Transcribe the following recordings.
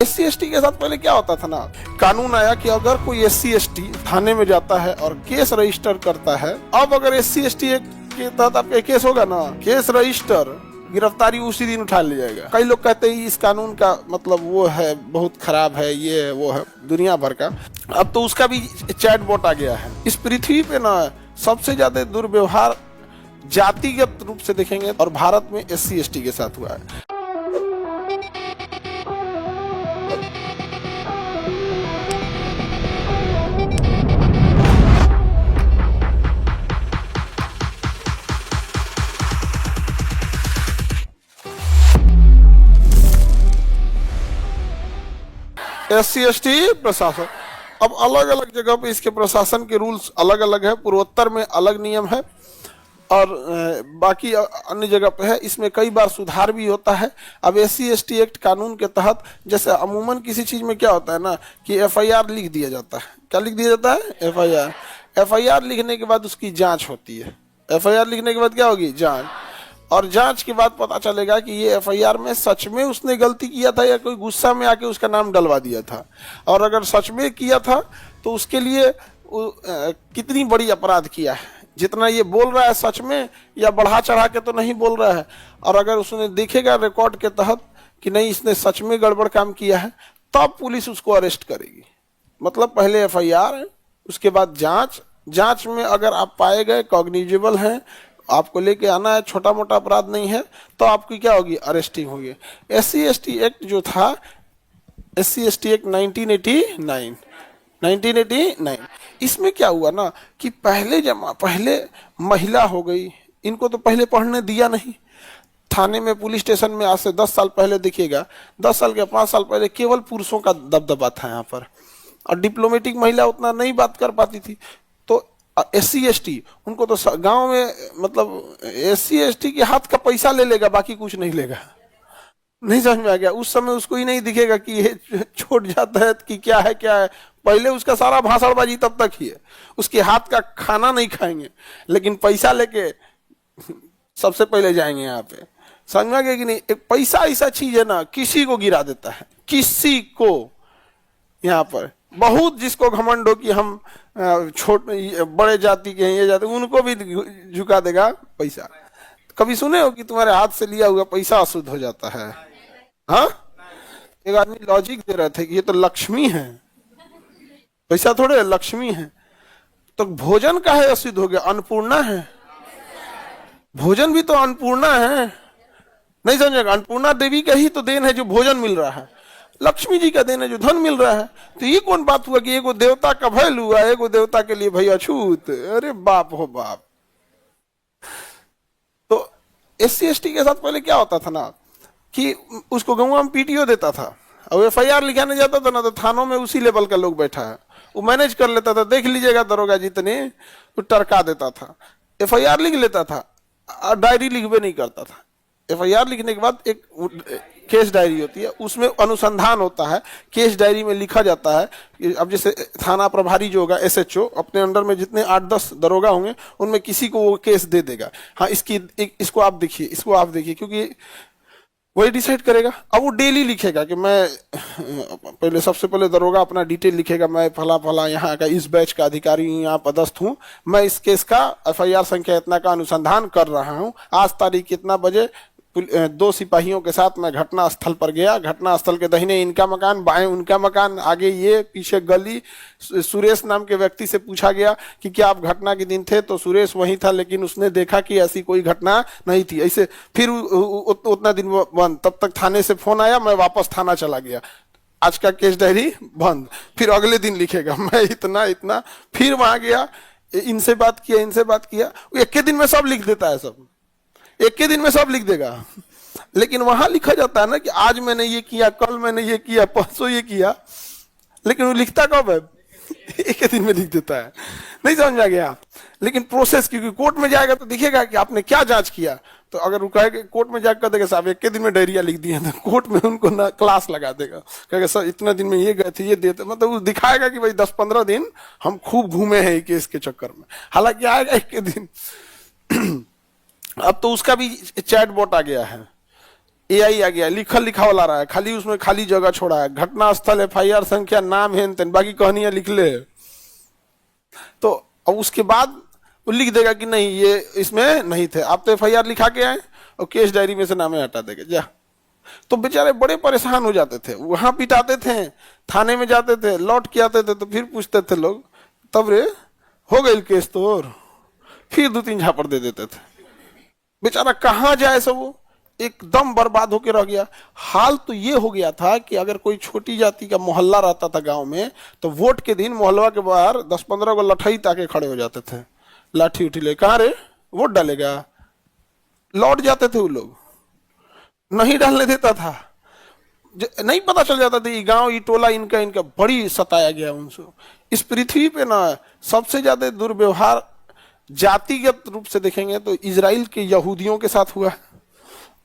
SC/ST के साथ पहले क्या होता था ना, कानून आया कि अगर कोई SC/ST थाने में जाता है और केस रजिस्टर करता है, अब अगर SC/ST के तहत आपका केस होगा ना, केस रजिस्टर, गिरफ्तारी उसी दिन उठा लिया जाएगा। कई लोग कहते हैं इस कानून का मतलब वो है, बहुत खराब है, ये है वो है, दुनिया भर का। अब तो उसका भी चैट बोट आ गया है। इस पृथ्वी पे ना सबसे ज्यादा दुर्व्यवहार जातिगत रूप से देखेंगे और भारत में SC/ST के साथ हुआ है। SC/ST प्रशासन अब अलग अलग जगह पे इसके प्रशासन के रूल्स अलग अलग है। पूर्वोत्तर में अलग नियम है और बाकी अन्य जगह पे है। इसमें कई बार सुधार भी होता है। अब SC/ST एक्ट कानून के तहत जैसे अमूमन किसी चीज में क्या होता है ना कि FIR लिख दिया जाता है। क्या लिख दिया जाता है? FIR लिखने के बाद उसकी जांच होती है। FIR लिखने के बाद क्या होगी? जांच। और जांच के बाद पता चलेगा कि ये FIR में सच में उसने गलती किया था या कोई गुस्सा में आके उसका नाम डलवा दिया था। और अगर सच में किया था तो उसके लिए कितनी बड़ी अपराध किया है, जितना ये बोल रहा है सच में या बढ़ा चढ़ा के तो नहीं बोल रहा है। और अगर उसने देखेगा रिकॉर्ड के तहत कि नहीं इसने सच में गड़बड़ काम किया है, तब पुलिस उसको अरेस्ट करेगी। मतलब पहले FIR, उसके बाद जांच में अगर आप पाए गए कॉग्निजेबल हैं, आपको लेके आना है, छोटा मोटा अपराध नहीं है, तो आपकी क्या होगी? अरेस्टिंग होगी। SC/ST एक्ट जो था, SC/ST एक्ट 1989, इसमें क्या हुआ ना कि पहले महिला हो गई, इनको तो पहले पढ़ने दिया नहीं। थाने में, पुलिस स्टेशन में आज से 10 साल पहले देखिएगा, 10 साल के 5 साल पहले केवल पुरुषों का दबदबा था यहाँ पर, और डिप्लोमेटिक महिला उतना नहीं बात कर पाती थी। तो SC/ST उनको तो गांव में मतलब SC/ST के हाथ का पैसा ले लेगा, बाकी कुछ नहीं लेगा। नहीं समझ में आ गया? उस समय उसको ही नहीं दिखेगा कि ये छोड़ जाता है कि क्या है क्या है। पहले उसका सारा भाषणबाजी तब तक ही है, उसके हाथ का खाना नहीं खाएंगे, लेकिन पैसा लेके सबसे पहले जाएंगे यहाँ पे। समझ में आ गया कि नहीं? एक पैसा ऐसा चीज है ना, किसी को गिरा देता है, किसी को। यहाँ पर बहुत जिसको घमंड हो कि हम बड़े जाति के हैं, ये जाति, उनको भी झुका देगा पैसा। कभी सुने हो कि तुम्हारे हाथ से लिया हुआ पैसा अशुद्ध हो जाता है? हाँ, एक आदमी लॉजिक दे रहे थे कि ये तो लक्ष्मी है, पैसा थोड़े लक्ष्मी है। तो भोजन का है अशुद्ध हो गया? अन्नपूर्णा है, भोजन भी तो अन्नपूर्णा है। नहीं समझेगा? अन्नपूर्णा देवी का ही तो देन है जो भोजन मिल रहा है, लक्ष्मी जी का देन है जो धन मिल रहा है। तो ये कौन बात हुआ कि एगो देवता का भय हुआ, एगो देवता के लिए भाई अछूत? अरे बाप हो बाप। तो SC/ST के साथ पहले क्या होता था ना कि उसको गाँव में PTO देता था, और FIR लिखाने जाता था ना तो थानों में उसी लेवल का लोग बैठा है, वो मैनेज कर लेता था। देख लीजिएगा दरोगा जितने, तो टरका देता था। FIR लिख लेता था, डायरी लिखवे नहीं करता था। FIR लिखने के बाद एक केस डायरी होती है, उसमें अनुसंधान होता है। केस डायरी में लिखा जाता है कि अब जैसे थाना प्रभारी जो होगा, SHO, अपने अंडर में जितने 8-10 दरोगा होंगे, उनमें किसी को वो केस दे देगा। हाँ, इसको आप देखिए, इसको आप देखिए, क्योंकि वही डिसाइड करेगा। अब वो डेली लिखेगा कि मैं पहले, सबसे पहले दरोगा अपना डिटेल लिखेगा, मैं फला फला यहाँ का इस बैच का अधिकारी हूँ, यहाँ पदस्थ हूँ, मैं इस केस का FIR संख्या इतना का अनुसंधान कर रहा हूँ, आज तारीख इतना बजे 2 सिपाहियों के साथ मैं घटना स्थल पर गया, घटना स्थल के दाहिने इनका मकान, बाएं उनका मकान, आगे ये, पीछे गली। सुरेश नाम के व्यक्ति से पूछा गया कि क्या आप घटना के दिन थे? तो सुरेश वहीं था, लेकिन उसने देखा कि ऐसी कोई घटना नहीं थी। ऐसे फिर उतना दिन बंद। तब तक थाने से फोन आया, मैं वापस थाना चला गया, आज का केस डायरी बंद। फिर अगले दिन लिखेगा मैं इतना, फिर वहां गया, इनसे बात किया। एक के दिन में सब लिख देता है, सब एक के दिन में सब लिख देगा। लेकिन वहां लिखा जाता है ना कि आज मैंने ये किया, कल मैंने ये किया, परसों ये किया, लेकिन वो लिखता कब है? एक दिन में लिख देता है। नहीं समझ आ गया? लेकिन प्रोसेस, क्योंकि कोर्ट में जाएगा तो दिखेगा कि आपने क्या जांच किया। तो अगर वो कहेगा कोर्ट में जाकर देगा साहब एक के दिन में डायरिया लिख दिया, तो कोर्ट में उनको ना क्लास लगा देगा, कहेगा सर इतना दिन में ये गए थे, ये देते, मतलब वो दिखाएगा कि भाई 10-15 दिन हम खूब घूमे हैं केस के चक्कर में। हालांकि आएगा एक के दिन। अब तो उसका भी चैट बोट आ गया है। एआई आ गया, लिखल लिखा वाला रहा है, खाली उसमें खाली जगह छोड़ा है, घटना स्थल, एफआईआर संख्या, नाम, हेन तेन, बाकी कहानियां लिख ले। तो अब उसके बाद वो लिख देगा कि नहीं ये इसमें नहीं थे, आप तो एफआईआर लिखा के आए और केस डायरी में से नामे हटा देगा जा। तो बेचारे बड़े परेशान हो जाते थे, वहां पिटाते थे, थाने में जाते थे, लौट के आते थे, तो फिर पूछते थे लोग, तब रे हो गई केस तो, और फिर 2-3 झापड़ दे देते थे। बेचारा कहाँ जाए सब, वो एकदम बर्बाद होके रह गया। हाल तो ये हो गया था कि अगर कोई छोटी जाति का मोहल्ला रहता था गांव में, तो वोट के दिन मोहल्ला के बाहर 10-15 को लठई ताके खड़े हो जाते थे, लाठी उठी ले, कहाँ रे वोट डालेगा, लौट जाते थे वो लोग, नहीं डालने देता था, नहीं पता चल जाता था ये गांव, ये टोला इनका इनका, बड़ी सताया गया उनसे। इस पृथ्वी पे ना सबसे ज्यादा दुर्व्यवहार जातिगत रूप से देखेंगे तो इजराइल के यहूदियों के साथ हुआ है,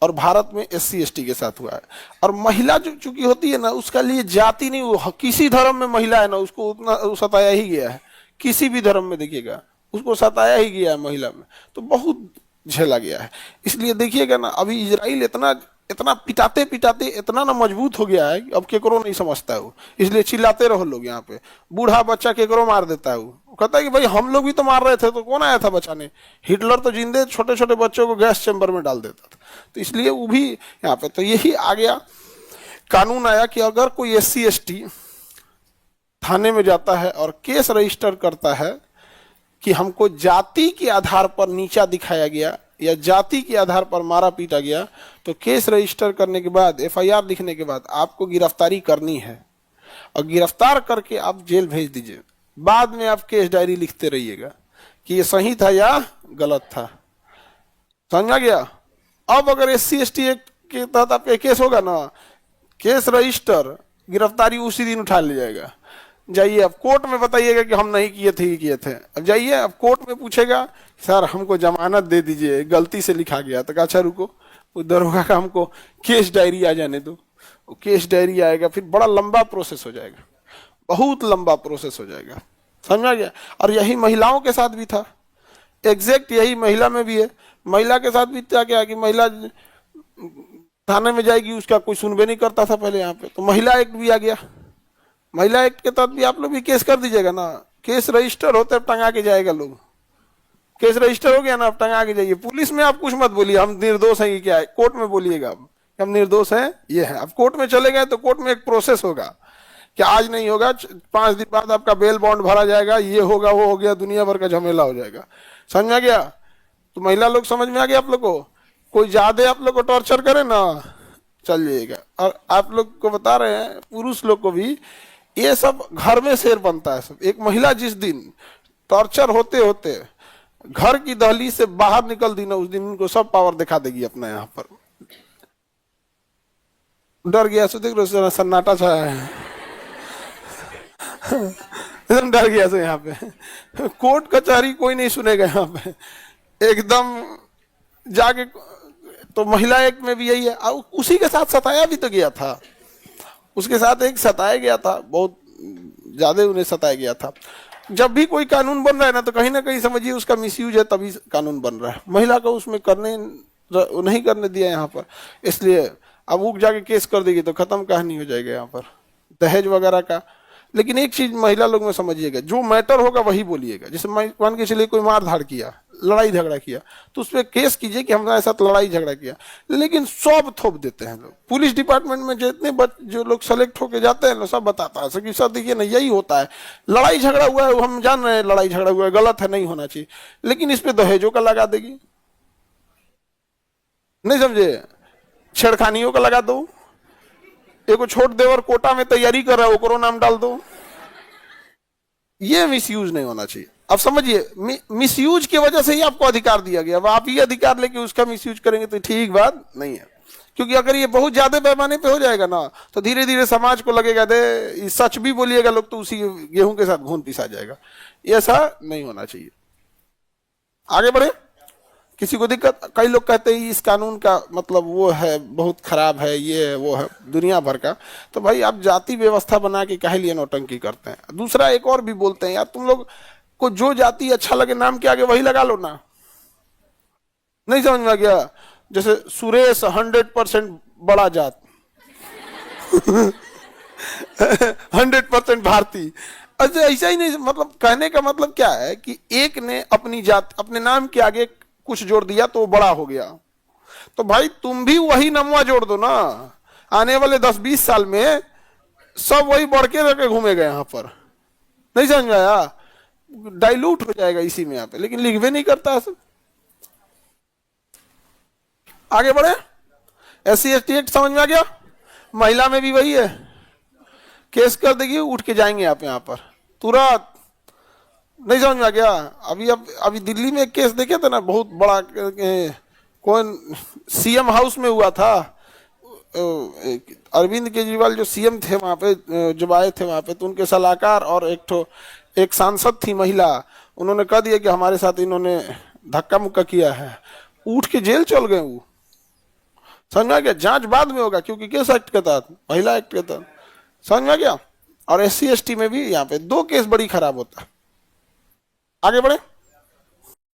और भारत में SC ST के साथ हुआ है। और महिला जो चूंकि होती है ना, उसका लिए जाति नहीं, वो किसी धर्म में महिला है ना, उसको उतना सताया ही गया है, किसी भी धर्म में देखिएगा उसको सताया ही गया है महिला में, तो बहुत झेला गया है। इसलिए देखिएगा ना, अभी इजराइल इतना इतना पिटाते पिटाते इतना ना मजबूत हो गया है कि अब केकरो नहीं समझता है वो, इसलिए चिल्लाते रहो लोग। यहाँ पे बूढ़ा बच्चा केकरो मार देता है, वो कहता है कि भाई हम लोग भी तो मार रहे थे, तो कौन आया था बचाने, हिटलर तो जिंदे छोटे छोटे बच्चों को गैस चैम्बर में डाल देता था। तो इसलिए वो भी यहाँ पे, तो यही आ गया कानून आया कि अगर कोई SC ST थाने में जाता है और केस रजिस्टर करता है कि हमको जाति के आधार पर नीचा दिखाया गया या जाति के आधार पर मारा पीटा गया, तो केस रजिस्टर करने के बाद, FIR लिखने के बाद आपको गिरफ्तारी करनी है, और गिरफ्तार करके आप जेल भेज दीजिए। बाद में आप केस डायरी लिखते रहिएगा कि ये सही था या गलत था। समझा गया? अब अगर SC ST एक्ट के तहत आपका केस होगा ना, केस रजिस्टर, गिरफ्तारी उसी दिन उठा ले जाएगा। जाइए अब कोर्ट में बताइएगा कि हम नहीं किए थे, किए थे। अब जाइए, अब कोर्ट में पूछेगा सर हमको जमानत दे दीजिए, गलती से लिखा गया। तो अच्छा रुको, वो दरोगा का हमको केस डायरी आ जाने दो। वो केस डायरी आएगा, फिर बड़ा लंबा प्रोसेस हो जाएगा, बहुत लंबा प्रोसेस हो जाएगा। समझा गया? और यही महिलाओं के साथ भी था, एग्जैक्ट यही महिला में भी है। महिला के साथ भी क्या कि महिला थाने में जाएगी, उसका कोई सुनबे नहीं करता था पहले यहाँ पे, तो महिला एक्ट भी आ गया। महिला एक्ट के तहत भी आप लोग भी केस कर दीजिएगा ना, केस रजिस्टर होते अब टंगा के जाएगा लोग। केस रजिस्टर हो गया ना, अब टंगा के जाइए। पुलिस में आप कुछ मत बोलिए हम निर्दोष हैं, ये क्या है, कोर्ट में बोलिएगा आप हम निर्दोष हैं, ये है। अब कोर्ट में चले गए तो कोर्ट में एक प्रोसेस होगा कि आज नहीं होगा, 5 दिन बाद आपका बेल बॉन्ड भरा जाएगा, ये होगा वो हो गया, दुनिया भर का झमेला हो जाएगा। समझ में आ गया? तो महिला लोग समझ में आ गया आप लोग को? कोई ज्यादा आप लोग को टॉर्चर करे ना, चल जाइएगा। और आप लोग को बता रहे हैं, पुरुष लोग को भी ये सब घर में शेर बनता है सब। एक महिला जिस दिन टॉर्चर होते होते घर की दहली से बाहर निकल दी ना, उस दिन उनको सब पावर दिखा देगी अपना। यहाँ पर डर गया, सो देख रहे सन्नाटा छाया है एकदम डर गया सो। यहाँ पे कोर्ट कचहरी कोई नहीं सुनेगा यहाँ पे, एकदम जाके। तो महिला एक्ट में भी यही है। उसी के साथ सताया भी तो गया था, उसके साथ एक सताया गया था, बहुत ज्यादा उन्हें सताया गया था। जब भी कोई कानून बन रहा है ना, तो कहीं ना कहीं समझिए उसका मिसयूज है, तभी कानून बन रहा है। महिला को उसमें करने नहीं करने दिया यहाँ पर, इसलिए अब वो जाके केस कर देगी तो खत्म कहानी हो जाएगा यहाँ पर, दहेज वगैरह का। लेकिन एक चीज महिला लोग में समझिएगा, जो मैटर होगा वही बोलिएगा। जैसे मान के चलिए कोई मार धाड़ किया, लड़ाई झगड़ा किया, तो उस पर केस कीजिए कि हमारे साथ लड़ाई झगड़ा किया। लेकिन सब थोप देते हैं लोग। पुलिस डिपार्टमेंट में जितने जो लोग सेलेक्ट होके जाते हैं ना, सब बताता है कि सर देखिए ना, यही होता है, लड़ाई झगड़ा हुआ है, हम जान रहे हैं लड़ाई झगड़ा हुआ है, गलत है, नहीं होना चाहिए, लेकिन इस पे दहेजों का लगा देगी। नहीं समझे? छेड़खानियों का लगा दो, एगो छोट देवर कोटा में तैयारी कर रहा है, ओकरो नाम डाल दो। ये मिसयूज नहीं होना चाहिए। अब समझिए, मिसयूज की वजह से ही आपको अधिकार दिया गया। अब आप ये अधिकार लेके उसका मिसयूज करेंगे तो ठीक बात नहीं है। क्योंकि अगर ये बहुत ज्यादा पैमाने पे हो जाएगा ना, तो धीरे धीरे समाज को लगेगा दे सच भी बोलिएगा लोग तो उसी गेहूं के साथ घून पिसा जाएगा। ये ऐसा नहीं होना चाहिए। आगे बढ़े। किसी को दिक्कत? कई लोग कहते हैं इस कानून का मतलब वो है, बहुत खराब है, ये है वो है, दुनिया भर का। तो भाई आप जाति व्यवस्था बना के काहे लिए नौटंकी करते हैं? दूसरा एक और भी बोलते हैं, यार तुम लोग को जो जाति अच्छा लगे नाम के आगे वही लगा लो ना। नहीं समझ में आ गया? जैसे सुरेश 100% बड़ा जात 100% भारतीय। अच्छा ऐसा ही नहीं, मतलब कहने का मतलब क्या है कि एक ने अपनी जात अपने नाम के आगे कुछ जोड़ दिया तो वो बड़ा हो गया, तो भाई तुम भी वही नमवा जोड़ दो ना। आने वाले 10-20 साल में सब वही बढ़ के रख के घूमेगा यहाँ पर, नहीं समझ में आया? डाइल्यूट हो जाएगा इसी में यहाँ पे, लेकिन लिख भी नहीं करता है सब। आगे बढ़े। SC/ST एक्ट समझ में आ गया। महिला में भी वही है, केस कर देगी उठ के जाएंगे आप यहाँ पर तुरंत, नहीं समझ में आ गया? अभी दिल्ली में एक केस देखे थे ना, बहुत बड़ा, कौन CM हाउस में हुआ था, अरविंद केजरीवाल जो CM थे वहां पे, जब आए थे वहां पे, तो उनके सलाहकार और एक सांसद थी महिला, उन्होंने कह दिया कि हमारे साथ इन्होंने धक्का मुक्का किया है, उठ के जेल चल गए वो। समझ में आ गया? जांच बाद में होगा क्योंकि किस एक्ट के तहत? महिला एक्ट के तहत। समझ में आ गया? और SC/ST में भी यहाँ पे 2 केस बड़ी खराब होता है। आगे बढ़े।